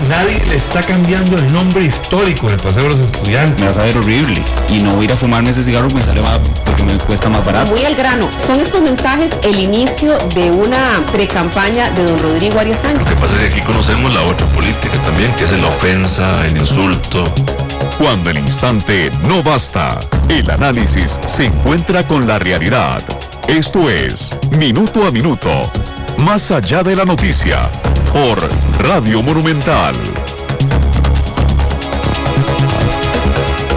Nadie le está cambiando el nombre histórico del Paseo de los Estudiantes. Me va a saber horrible y no voy a ir a fumarme ese cigarro porque me sale más, porque me cuesta más barato. Muy al grano, ¿son estos mensajes el inicio de una precampaña de don Rodrigo Arias Sánchez? Lo que pasa es que aquí conocemos la otra política también, que es la ofensa, el insulto. Cuando el instante no basta, el análisis se encuentra con la realidad. Esto es Minuto a Minuto, más allá de la noticia, por Radio Monumental.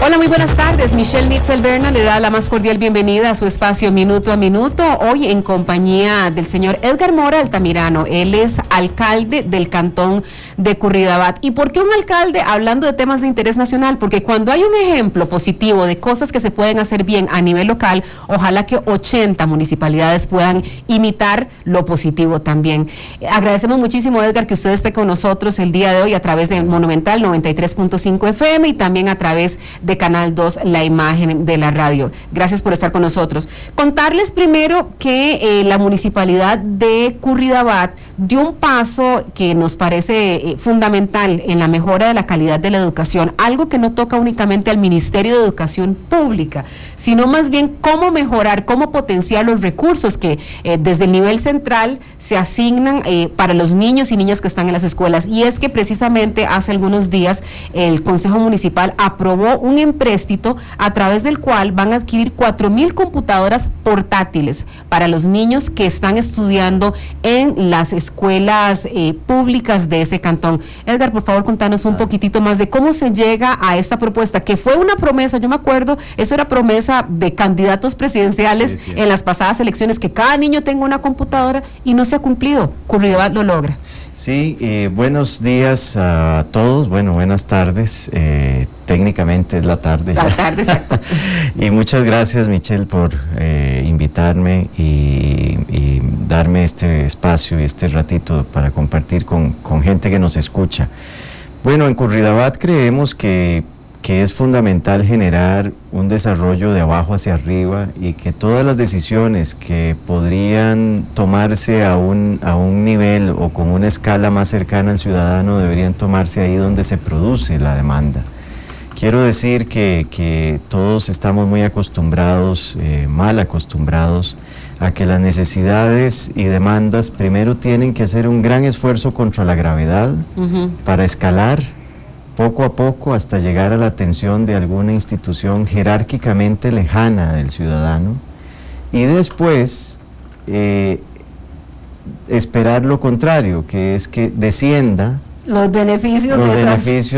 Hola, muy buenas tardes. Michelle Mitchell Berna le da la más cordial bienvenida a su espacio Minuto a Minuto, hoy en compañía del señor Edgar Mora Altamirano. Él es alcalde del cantón de Curridabat. ¿Y por qué un alcalde hablando de temas de interés nacional? Porque cuando hay un ejemplo positivo de cosas que se pueden hacer bien a nivel local, ojalá que 80 municipalidades puedan imitar lo positivo también. Agradecemos muchísimo, Edgar, que usted esté con nosotros el día de hoy a través de Monumental 93.5 FM y también a través de Canal 2, la imagen de la radio. Gracias por estar con nosotros. Contarles primero que la municipalidad de Curridabat dio un paso que nos parece fundamental en la mejora de la calidad de la educación, algo que no toca únicamente al Ministerio de Educación Pública, sino más bien cómo mejorar, cómo potenciar los recursos que desde el nivel central se asignan para los niños y niñas que están en las escuelas. Y es que precisamente hace algunos días el Consejo Municipal aprobó un empréstito a través del cual van a adquirir 4,000 computadoras portátiles para los niños que están estudiando en las escuelas públicas de ese cantón. Edgar, por favor, contanos un poquitito más de cómo se llega a esta propuesta, que fue una promesa, yo me acuerdo, eso era promesa de candidatos presidenciales en las pasadas elecciones, que cada niño tenga una computadora y no se ha cumplido. Curridabat lo logra. Sí, buenos días a todos, bueno, buenas tardes, técnicamente es la tarde. La tarde, exacto. Y muchas gracias, Michelle, por invitarme y darme este espacio y este ratito para compartir con gente que nos escucha. Bueno, en Curridabat creemos que es fundamental generar un desarrollo de abajo hacia arriba y que todas las decisiones que podrían tomarse a un nivel o con una escala más cercana al ciudadano deberían tomarse ahí donde se produce la demanda. Quiero decir que todos estamos muy acostumbrados, mal acostumbrados, a que las necesidades y demandas primero tienen que hacer un gran esfuerzo contra la gravedad para escalar poco a poco hasta llegar a la atención de alguna institución jerárquicamente lejana del ciudadano y después esperar lo contrario, que es que descienda los beneficios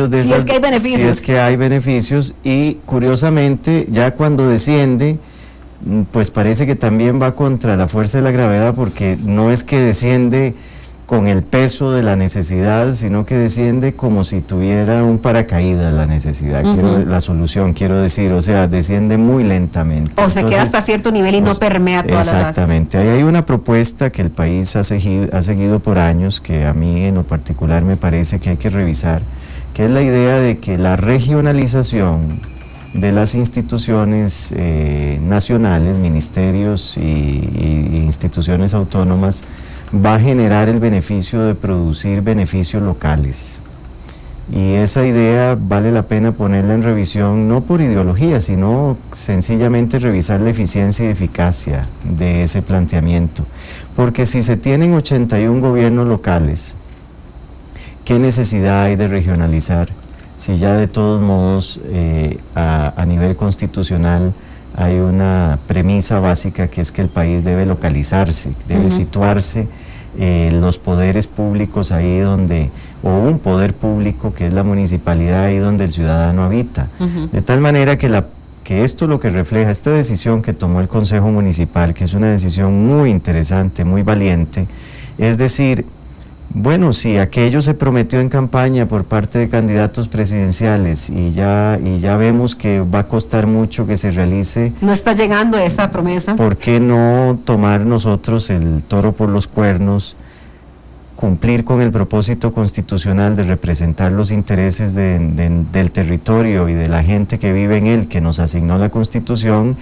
de si es que hay beneficios. Si es que hay beneficios y curiosamente ya cuando desciende pues parece que también va contra la fuerza de la gravedad, porque no es que desciende con el peso de la necesidad, sino que desciende como si tuviera un paracaídas la necesidad, la solución, quiero decir, o sea, desciende muy lentamente. O se queda hasta cierto nivel y no permea todas las bases. Exactamente, ahí hay una propuesta que el país ha seguido por años, que a mí en lo particular me parece que hay que revisar, que es la idea de que la regionalización de las instituciones nacionales, ministerios y instituciones autónomas, va a generar el beneficio de producir beneficios locales. Y esa idea vale la pena ponerla en revisión, no por ideología, sino sencillamente revisar la eficiencia y eficacia de ese planteamiento. Porque si se tienen 81 gobiernos locales, ¿qué necesidad hay de regionalizar? Si ya de todos modos a nivel constitucional hay una premisa básica, que es que el país debe localizarse, debe situarse los poderes públicos ahí donde, o un poder público que es la municipalidad ahí donde el ciudadano habita. De tal manera que esto lo que refleja, esta decisión que tomó el Consejo Municipal, que es una decisión muy interesante, muy valiente, es decir, bueno, si aquello se prometió en campaña por parte de candidatos presidenciales y ya vemos que va a costar mucho que se realice. No está llegando esa promesa. ¿Por qué no tomar nosotros el toro por los cuernos, cumplir con el propósito constitucional de representar los intereses del territorio y de la gente que vive en él, que nos asignó la Constitución,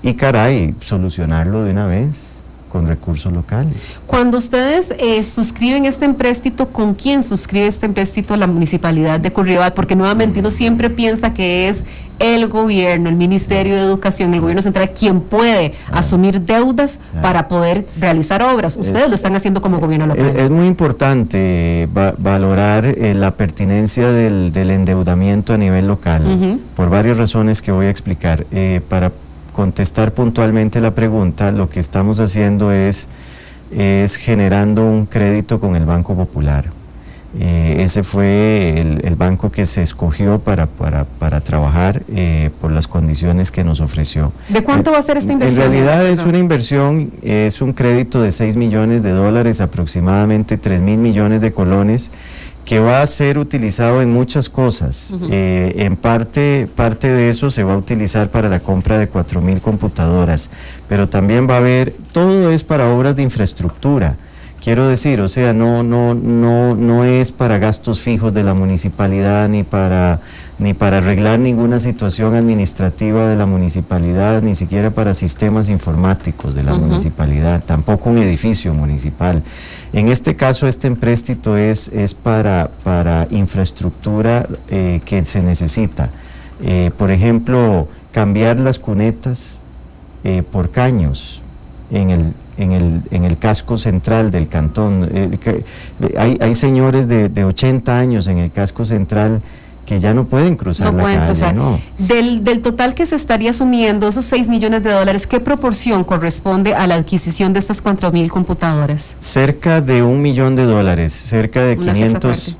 y caray, solucionarlo de una vez? con recursos locales. Cuando ustedes suscriben este empréstito, ¿con quién suscribe este empréstito la municipalidad de Curridabat? Porque nuevamente uno siempre piensa que es el gobierno, el Ministerio de Educación, el gobierno central, quien puede asumir deudas para poder realizar obras. Ustedes lo están haciendo como gobierno local. Es muy importante valorar la pertinencia del endeudamiento a nivel local, por varias razones que voy a explicar. Para contestar puntualmente la pregunta, lo que estamos haciendo es generando un crédito con el Banco Popular. Ese fue el banco que se escogió para trabajar por las condiciones que nos ofreció. ¿De cuánto va a ser esta inversión? En realidad es una inversión, es un crédito de $6 millones, aproximadamente 3.000 millones de colones, que va a ser utilizado en muchas cosas. En parte de eso se va a utilizar para la compra de 4.000 computadoras, pero también va a haber, todo es para obras de infraestructura. Quiero decir, o sea, no es para gastos fijos de la municipalidad, ni para arreglar ninguna situación administrativa de la municipalidad, ni siquiera para sistemas informáticos de la municipalidad, tampoco un edificio municipal. En este caso, este empréstito es para infraestructura que se necesita. Por ejemplo, cambiar las cunetas por caños en el casco central del cantón. Hay señores de 80 años en el casco central que ya no pueden cruzar la calle. No. Del total que se estaría asumiendo, esos $6 millones, ¿qué proporción corresponde a la adquisición de estas 4.000 computadoras? Cerca de $1 millón, cerca de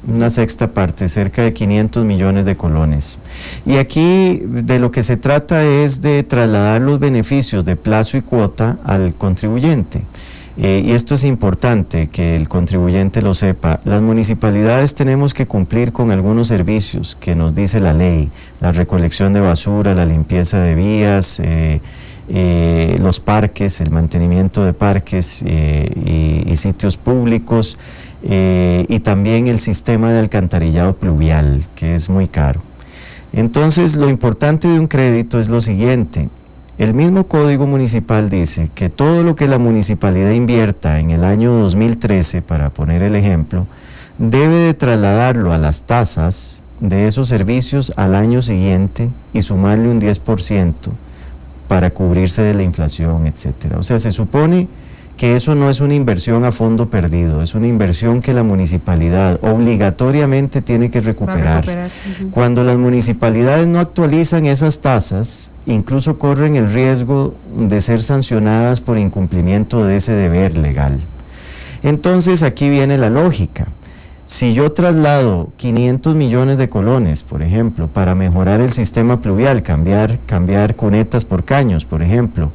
una sexta parte, cerca de 500 millones de colones. Y aquí de lo que se trata es de trasladar los beneficios de plazo y cuota al contribuyente. Y esto es importante que el contribuyente lo sepa. Las municipalidades tenemos que cumplir con algunos servicios que nos dice la ley: la recolección de basura, la limpieza de vías, los parques, el mantenimiento de parques y sitios públicos, y también el sistema de alcantarillado pluvial, que es muy caro. Entonces, lo importante de un crédito es lo siguiente: el mismo Código Municipal dice que todo lo que la municipalidad invierta en el año 2013, para poner el ejemplo, debe de trasladarlo a las tasas de esos servicios al año siguiente y sumarle un 10% para cubrirse de la inflación, etcétera. O sea, se supone que eso no es una inversión a fondo perdido, es una inversión que la municipalidad obligatoriamente tiene que recuperar. Cuando las municipalidades no actualizan esas tasas, incluso corren el riesgo de ser sancionadas por incumplimiento de ese deber legal. Entonces aquí viene la lógica. Si yo traslado 500 millones de colones, por ejemplo, para mejorar el sistema pluvial, cambiar cunetas por caños, por ejemplo,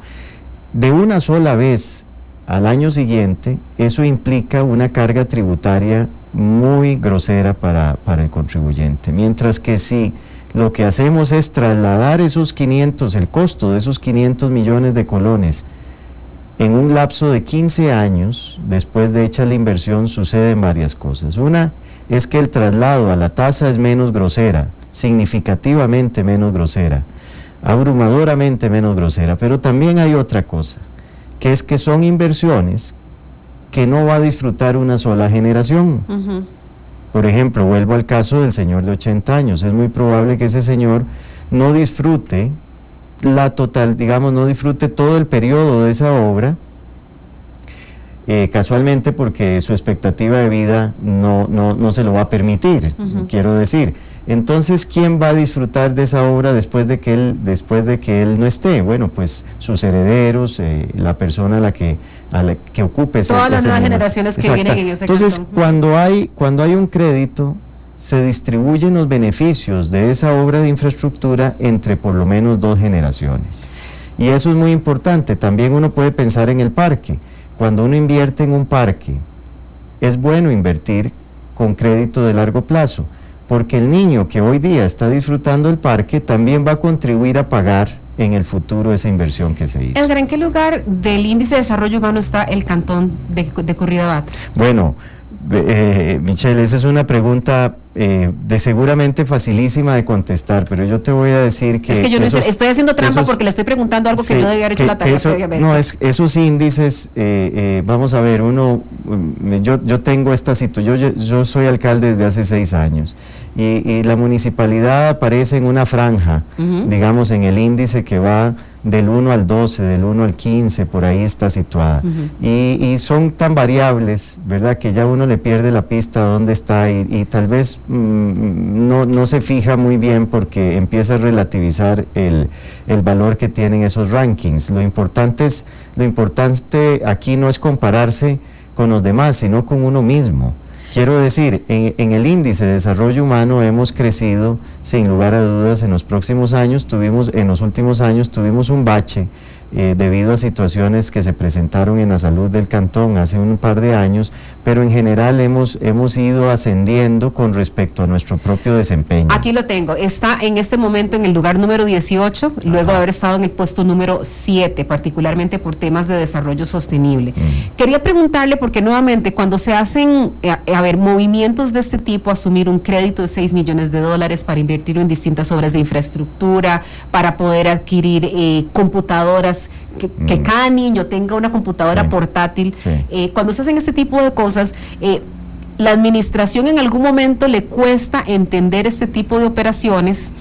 de una sola vez al año siguiente, eso implica una carga tributaria muy grosera para el contribuyente. Mientras que si lo que hacemos es trasladar el costo de esos 500 millones de colones en un lapso de 15 años, después de hecha la inversión, suceden varias cosas. Una es que el traslado a la tasa es menos grosera, significativamente menos grosera, abrumadoramente menos grosera, pero también hay otra cosa, que es que son inversiones que no va a disfrutar una sola generación. Por ejemplo, vuelvo al caso del señor de 80 años, es muy probable que ese señor no disfrute no disfrute todo el periodo de esa obra, casualmente porque su expectativa de vida no se lo va a permitir, quiero decir. Entonces, ¿quién va a disfrutar de esa obra después de que él no esté? Bueno, pues sus herederos, la persona a la que ocupe ese. Todas las nuevas generaciones que vienen en ese Entonces, cantón. cuando hay un crédito, se distribuyen los beneficios de esa obra de infraestructura entre por lo menos 2 generaciones. Y eso es muy importante. También uno puede pensar en el parque. Cuando uno invierte en un parque, es bueno invertir con crédito de largo plazo, porque el niño que hoy día está disfrutando el parque también va a contribuir a pagar en el futuro esa inversión que se hizo. Edgar, ¿en qué lugar del índice de desarrollo humano está el cantón de Curridabat? Bueno, Michelle, esa es una pregunta de seguramente facilísima de contestar, pero yo te voy a decir que... Es que yo no estoy haciendo trampa porque le estoy preguntando algo que yo debía haber hecho la tarea previamente. No, esos índices, vamos a ver, yo tengo esta situación, yo soy alcalde desde hace 6 años y la municipalidad aparece en una franja, digamos, en el índice que va del 1 al 12, del 1 al 15, por ahí está situada. Y son tan variables, ¿verdad?, que ya uno le pierde la pista dónde está y tal vez no se fija muy bien porque empieza a relativizar el valor que tienen esos rankings. Lo importante aquí no es compararse con los demás, sino con uno mismo. Quiero decir, en el índice de desarrollo humano hemos crecido, sin lugar a dudas, en los últimos años tuvimos un bache debido a situaciones que se presentaron en la salud del cantón hace un par de años, pero en general hemos ido ascendiendo con respecto a nuestro propio desempeño. Aquí lo tengo, está en este momento en el lugar número 18, luego de haber estado en el puesto número 7, particularmente por temas de desarrollo sostenible. Quería preguntarle, porque nuevamente cuando se hacen, movimientos de este tipo, asumir un crédito de $6 millones para invertirlo en distintas obras de infraestructura, para poder adquirir computadoras, que cada niño tenga una computadora portátil. Cuando se hacen este tipo de cosas, la administración en algún momento le cuesta entender este tipo de operaciones,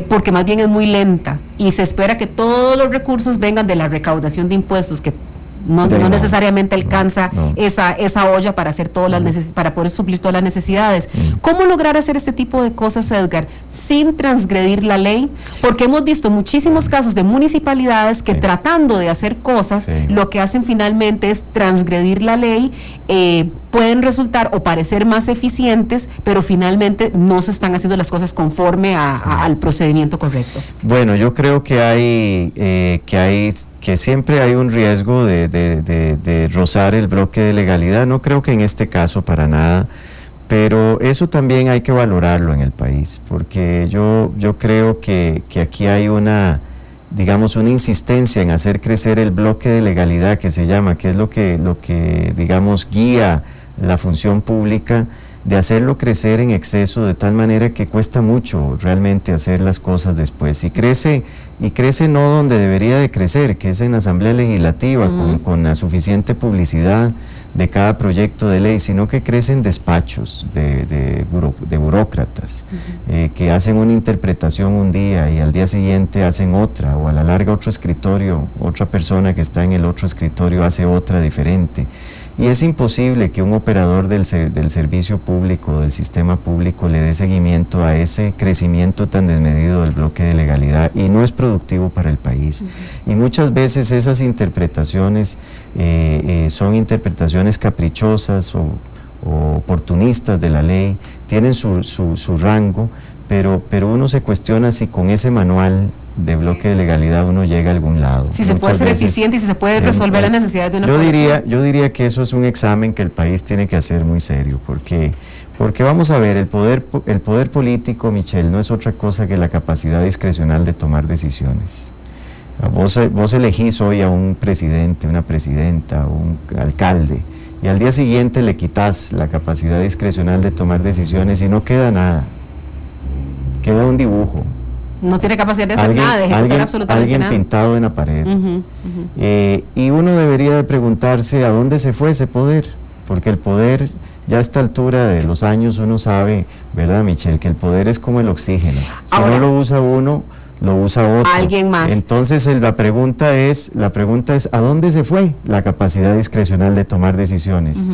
porque más bien es muy lenta y se espera que todos los recursos vengan de la recaudación de impuestos, que no necesariamente alcanza esa olla para hacer para poder suplir todas las necesidades. ¿Cómo lograr hacer este tipo de cosas, Edgar, sin transgredir la ley? Porque hemos visto muchísimos casos de municipalidades que tratando de hacer cosas, lo que hacen finalmente es transgredir la ley. Pueden resultar o parecer más eficientes, pero finalmente no se están haciendo las cosas conforme al procedimiento correcto. Bueno, yo creo que siempre hay un riesgo de rozar el bloque de legalidad. No creo que en este caso para nada, pero eso también hay que valorarlo en el país, porque yo creo que aquí hay una insistencia en hacer crecer el bloque de legalidad que se llama, que es lo que digamos guía la función pública, de hacerlo crecer en exceso de tal manera que cuesta mucho realmente hacer las cosas después, y crece no donde debería de crecer, que es en la Asamblea Legislativa, con la suficiente publicidad de cada proyecto de ley, sino que crecen despachos de burócratas que hacen una interpretación un día y al día siguiente hacen otra, o a la larga otra persona que está en el otro escritorio hace otra diferente. Y es imposible que un operador del servicio público, del sistema público, le dé seguimiento a ese crecimiento tan desmedido del bloque de legalidad, y no es productivo para el país. Y muchas veces esas interpretaciones son interpretaciones caprichosas o oportunistas de la ley, tienen su rango, pero uno se cuestiona si con ese manual de bloque de legalidad uno llega a algún lado. Si se puede ser eficiente y si se puede resolver las necesidades de una población. Yo diría que eso es un examen que el país tiene que hacer muy serio, porque vamos a ver, el poder político, Michelle, no es otra cosa que la capacidad discrecional de tomar decisiones. Vos elegís hoy a un presidente, una presidenta, un alcalde, y al día siguiente le quitas la capacidad discrecional de tomar decisiones y no queda nada, queda un dibujo. No tiene capacidad de hacer nada, de ejecutar absolutamente nada. Alguien pintado en la pared. Y uno debería de preguntarse a dónde se fue ese poder, porque el poder, ya a esta altura de los años, uno sabe, ¿verdad, Michelle?, que el poder es como el oxígeno. Si no lo usa uno, lo usa otro. Alguien más. Entonces la pregunta es, ¿a dónde se fue la capacidad discrecional de tomar decisiones?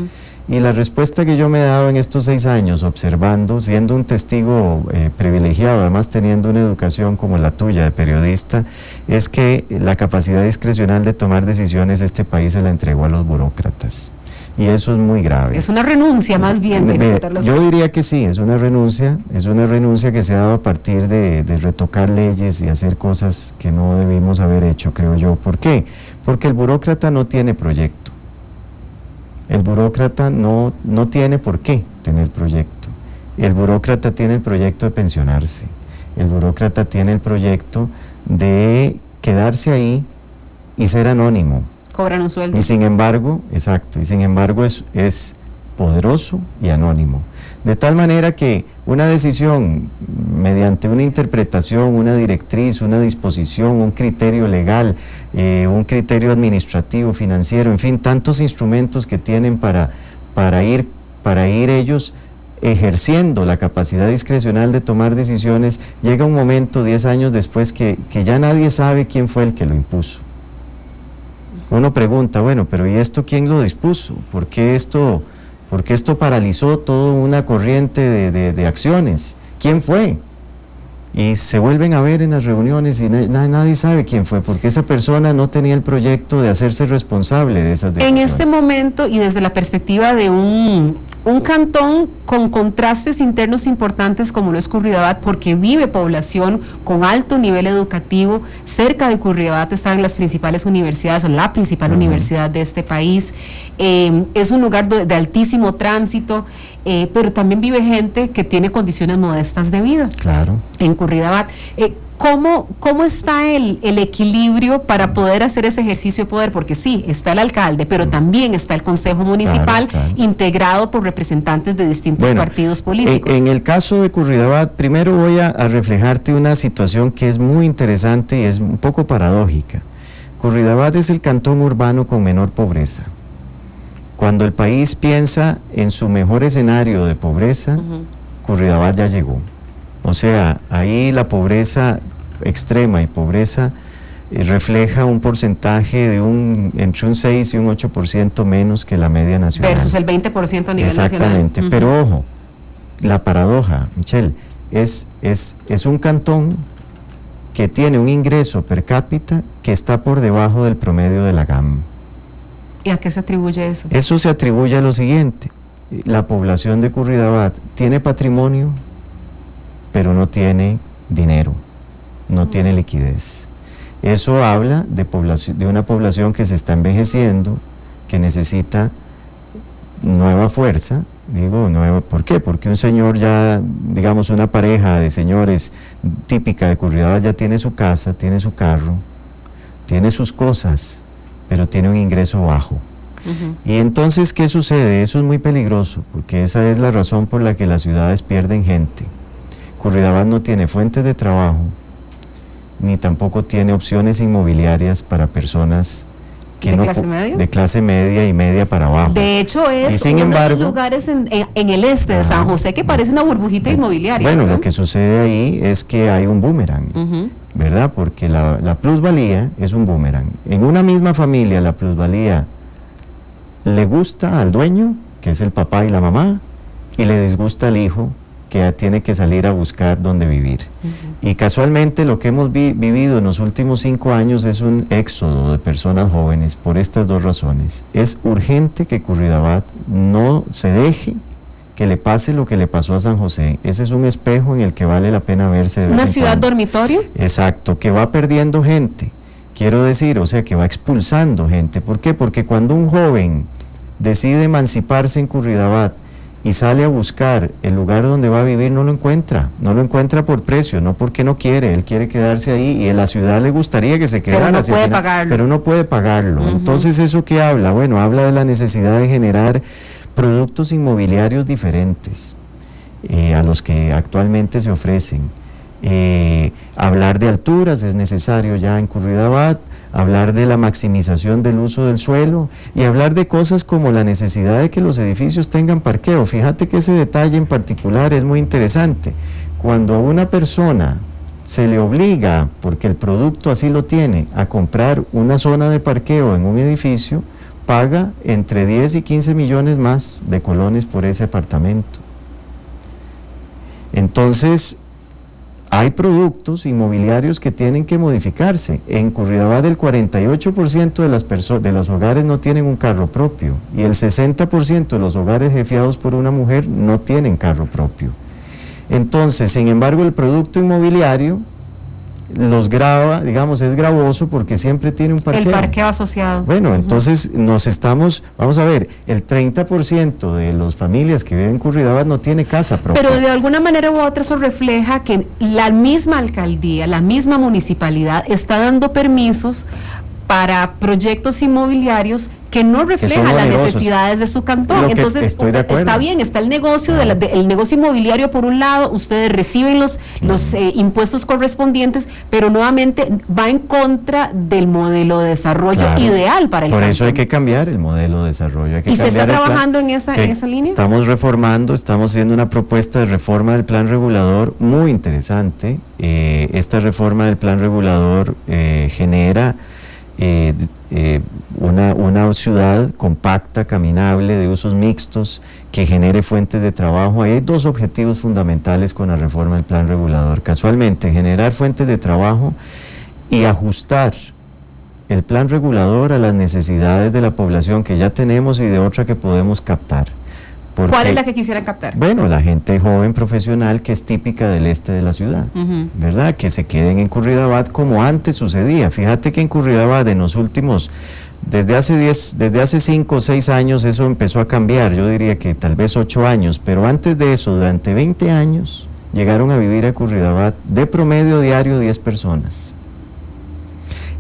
Y la respuesta que yo me he dado en estos 6 años, observando, siendo un testigo privilegiado, además teniendo una educación como la tuya de periodista, es que la capacidad discrecional de tomar decisiones este país se la entregó a los burócratas. Y eso es muy grave. Es una renuncia más bien de ejecutar los Yo diría que sí, es una renuncia que se ha dado a partir de retocar leyes y hacer cosas que no debimos haber hecho, creo yo. ¿Por qué? Porque el burócrata no tiene proyecto. El burócrata no tiene por qué tener proyecto. El burócrata tiene el proyecto de pensionarse. El burócrata tiene el proyecto de quedarse ahí y ser anónimo. Cobran un sueldo. Y sin embargo, exacto, es poderoso y anónimo. De tal manera que una decisión mediante una interpretación, una directriz, una disposición, un criterio legal, un criterio administrativo, financiero, en fin, tantos instrumentos que tienen para ir ellos ejerciendo la capacidad discrecional de tomar decisiones, llega un momento 10 años después que ya nadie sabe quién fue el que lo impuso. Uno pregunta, bueno, pero ¿y esto quién lo dispuso? ¿Por qué esto paralizó toda una corriente de acciones? ¿Quién fue? Y se vuelven a ver en las reuniones y nadie sabe quién fue, porque esa persona no tenía el proyecto de hacerse responsable de esas decisiones. En este momento, y desde la perspectiva de un cantón con contrastes internos importantes como lo es Curridabat, porque vive población con alto nivel educativo, cerca de Curridabat están las principales universidades, o la principal universidad de este país, es un lugar de altísimo tránsito, pero también vive gente que tiene condiciones modestas de vida. Claro. En Curridabat. ¿Cómo está el equilibrio para poder hacer ese ejercicio de poder? Porque sí, está el alcalde, pero también está el Consejo Municipal, claro. integrado por representantes de distintos partidos políticos. En el caso de Curridabat, primero voy a reflejarte una situación que es muy interesante y es un poco paradójica. Curridabat es el cantón urbano con menor pobreza. Cuando el país piensa en su mejor escenario de pobreza, Curridabat ya llegó. O sea, ahí la pobreza extrema y pobreza refleja un porcentaje de entre un 6 y un 8% menos que la media nacional. Versus el 20% a nivel nacional. Exactamente, pero ojo, la paradoja, Michelle, es un cantón que tiene un ingreso per cápita que está por debajo del promedio de la GAM. ¿Y a qué se atribuye eso? Eso se atribuye a lo siguiente: la población de Curridabat tiene patrimonio, pero no tiene dinero, no tiene liquidez. Eso habla de una población que se está envejeciendo, que necesita nueva fuerza. ¿Por qué? Porque un señor ya, digamos una pareja de señores típica de Curridabat ya tiene su casa, tiene su carro, tiene sus cosas, pero tiene un ingreso bajo. Y entonces, ¿qué sucede? Eso es muy peligroso, porque esa es la razón por la que las ciudades pierden gente. Curridabat no tiene fuentes de trabajo, ni tampoco tiene opciones inmobiliarias para personas que ¿De clase media? De clase media y media para abajo. De hecho, es uno de los lugares en el este de San José que parece una burbujita inmobiliaria. Bueno, ¿verdad? Lo que sucede ahí es que hay un boomerang, ¿verdad? Porque la plusvalía es un boomerang. En una misma familia, la plusvalía le gusta al dueño, que es el papá y la mamá, y le disgusta al hijo, que tiene que salir a buscar dónde vivir. Y casualmente lo que hemos vivido en los últimos 5 años es un éxodo de personas jóvenes por estas dos razones. Es urgente que Curridabat no se deje que le pase lo que le pasó a San José. Ese es un espejo en el que vale la pena verse. ¿Una ciudad dormitorio? Exacto, que va perdiendo gente. Quiero decir, o sea, que va expulsando gente. ¿Por qué? Porque cuando un joven decide emanciparse en Curridabat y sale a buscar el lugar donde va a vivir, no lo encuentra por precio, no porque no quiere, él quiere quedarse ahí y en la ciudad le gustaría que se quedara. Pero no puede pagarlo. Pero no puede pagarlo. Entonces, ¿eso qué habla? Bueno, habla de la necesidad de generar productos inmobiliarios diferentes a los que actualmente se ofrecen. Hablar de alturas es necesario ya en Curridabat, hablar de la maximización del uso del suelo y hablar de cosas como la necesidad de que los edificios tengan parqueo. Fíjate que ese detalle en particular es muy interesante. Cuando a una persona se le obliga, porque el producto así lo tiene, a comprar una zona de parqueo en un edificio, paga entre 10 y 15 millones más de colones por ese apartamento. Entonces, hay productos inmobiliarios que tienen que modificarse. En Curridabat el 48% de los hogares no tienen un carro propio y el 60% de los hogares jefiados por una mujer no tienen carro propio. Entonces, sin embargo, el producto inmobiliario los grava, digamos, es gravoso porque siempre tiene un parqueo. El parqueo asociado. Bueno, entonces vamos a ver, el 30% de las familias que viven en Curridabat no tiene casa propia. Pero de alguna manera u otra eso refleja que la misma alcaldía, la misma municipalidad está dando permisos para proyectos inmobiliarios que no refleja las necesidades de su cantón. Entonces, está bien, está el negocio, el negocio inmobiliario por un lado, ustedes reciben los impuestos correspondientes, pero nuevamente va en contra del modelo de desarrollo ideal para el cantón. Por eso hay que cambiar el modelo de desarrollo. ¿Y se está trabajando en esa línea? Estamos reformando, estamos haciendo una propuesta de reforma del plan regulador muy interesante. Esta reforma del plan regulador genera una ciudad compacta, caminable, de usos mixtos, que genere fuentes de trabajo. Hay dos objetivos fundamentales con la reforma del plan regulador. Casualmente, generar fuentes de trabajo y ajustar el plan regulador a las necesidades de la población que ya tenemos y de otra que podemos captar. ¿Cuál es la que quisiera captar? Bueno, la gente joven profesional que es típica del este de la ciudad, ¿verdad? Que se queden en Curridabat como antes sucedía. Fíjate que en Curridabat en los últimos, desde hace 5 o 6 años eso empezó a cambiar, yo diría que tal vez 8 años, pero antes de eso, durante 20 años, llegaron a vivir a Curridabat de promedio diario 10 personas.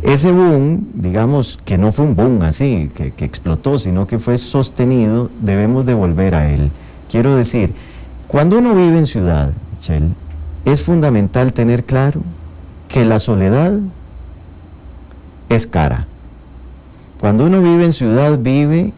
Ese boom, digamos que no fue un boom así, que explotó, sino que fue sostenido, debemos de volver a él. Quiero decir, cuando uno vive en ciudad, Michelle, es fundamental tener claro que la soledad es cara. Cuando uno vive en ciudad, vive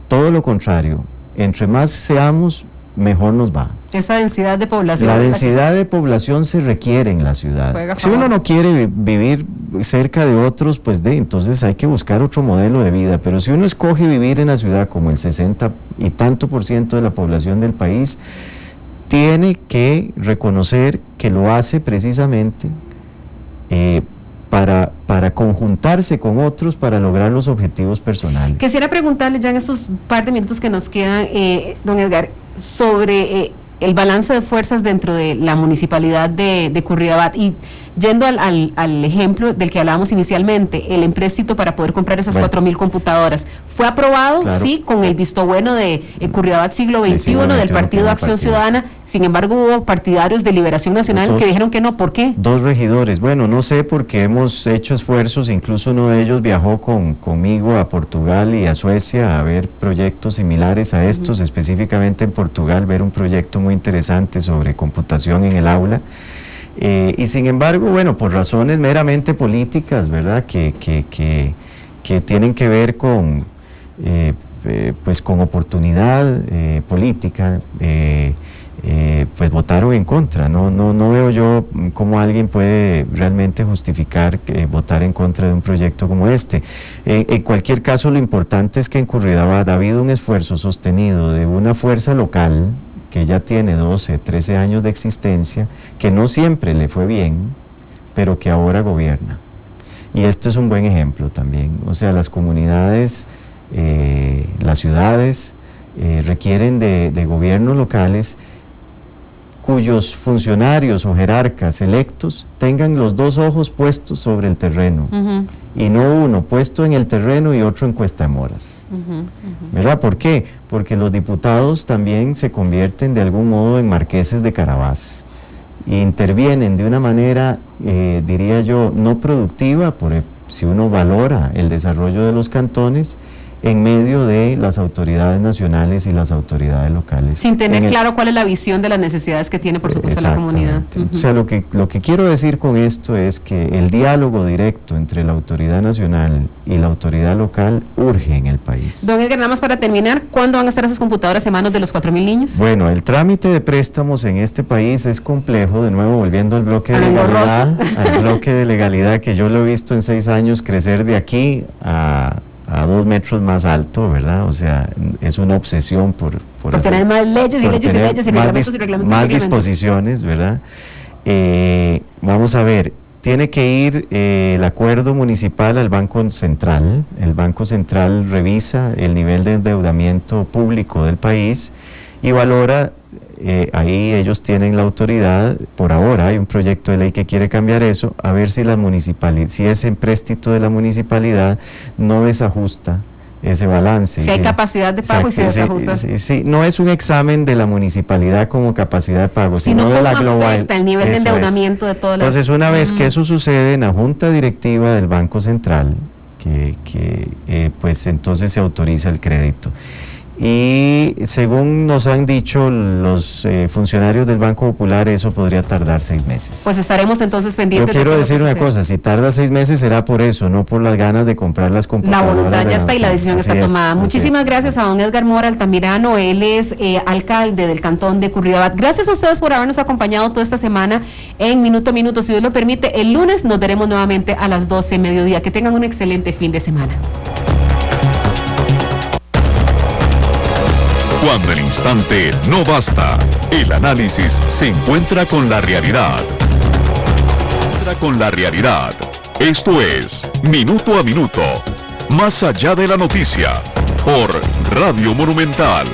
todo lo contrario. Entre más seamos, mejor nos va. Esa densidad de población. La densidad de población se requiere en la ciudad. Si uno no quiere vivir cerca de otros, pues entonces hay que buscar otro modelo de vida. Pero si uno escoge vivir en la ciudad como el 60 y tanto % de la población del país, tiene que reconocer que lo hace precisamente para conjuntarse con otros para lograr los objetivos personales. Quisiera preguntarle ya en estos par de minutos que nos quedan, don Edgar, sobre el balance de fuerzas dentro de la municipalidad de Curridabat, y yendo al ejemplo del que hablábamos inicialmente, el empréstito para poder comprar esas 4.000 computadoras, ¿fue aprobado? Claro. Sí, con el visto bueno de Curridabat Siglo XXI, del Partido Acción Ciudadana. Sin embargo, hubo partidarios de Liberación Nacional que dijeron que no. ¿Por qué? 2 regidores. Bueno, no sé, porque hemos hecho esfuerzos, incluso uno de ellos viajó conmigo a Portugal y a Suecia a ver proyectos similares a estos, específicamente en Portugal, ver un proyecto muy interesante sobre computación en el aula. Y sin embargo, bueno, por razones meramente políticas, ¿verdad?, que tienen que ver con, pues con oportunidad política, pues votaron en contra. No veo yo cómo alguien puede realmente justificar votar en contra de un proyecto como este. En cualquier caso, lo importante es que en Curridabat ha habido un esfuerzo sostenido de una fuerza local que ya tiene 12, 13 años de existencia, que no siempre le fue bien, pero que ahora gobierna. Y esto es un buen ejemplo también. O sea, las comunidades, las ciudades, requieren de gobiernos locales cuyos funcionarios o jerarcas electos tengan los 2 ojos puestos sobre el terreno, y no uno puesto en el terreno y otro en Cuesta de Moras. ¿Verdad? ¿Por qué? Porque los diputados también se convierten de algún modo en marqueses de Carabás e intervienen de una manera, diría yo, no productiva, si uno valora el desarrollo de los cantones, en medio de las autoridades nacionales y las autoridades locales. Sin tener claro cuál es la visión de las necesidades que tiene, por supuesto, la comunidad. O sea, lo que quiero decir con esto es que el diálogo directo entre la autoridad nacional y la autoridad local urge en el país. Don Edgar, nada más para terminar, ¿cuándo van a estar esas computadoras en manos de los 4.000 niños? Bueno, el trámite de préstamos en este país es complejo, de nuevo volviendo al bloque de legalidad, al bloque de legalidad que yo lo he visto en 6 años crecer de aquí a 2 metros más alto, ¿verdad? O sea, es una obsesión por tener más leyes y leyes y leyes y reglamentos y reglamentos. Más disposiciones, ¿verdad? Vamos a ver, tiene que ir el acuerdo municipal al Banco Central. El Banco Central revisa el nivel de endeudamiento público del país y valora, ahí ellos tienen la autoridad, por ahora hay un proyecto de ley que quiere cambiar eso, a ver si si ese empréstito de la municipalidad no desajusta ese balance. Si hay capacidad de pago y se desajusta. Sí, no es un examen de la municipalidad como capacidad de pago, sino de la global. El nivel de endeudamiento de todas las... Entonces, una vez que eso sucede en la Junta Directiva del Banco Central, pues entonces se autoriza el crédito. Y según nos han dicho los funcionarios del Banco Popular, eso podría tardar 6 meses. Pues estaremos entonces pendientes. Yo quiero decir una cosa, si tarda 6 meses será por eso, no por las ganas de comprar las La computadoras. voluntad ya está y la decisión está tomada. Muchísimas gracias a don Edgar Mora Altamirano, él es alcalde del cantón de Curridabat. Gracias a ustedes por habernos acompañado toda esta semana en Minuto a Minuto. Si Dios lo permite, el lunes nos veremos nuevamente a las 12 mediodía. Que tengan un excelente fin de semana. Cuando el instante no basta, el análisis se encuentra con la realidad. Esto es Minuto a Minuto, más allá de la noticia, por Radio Monumental.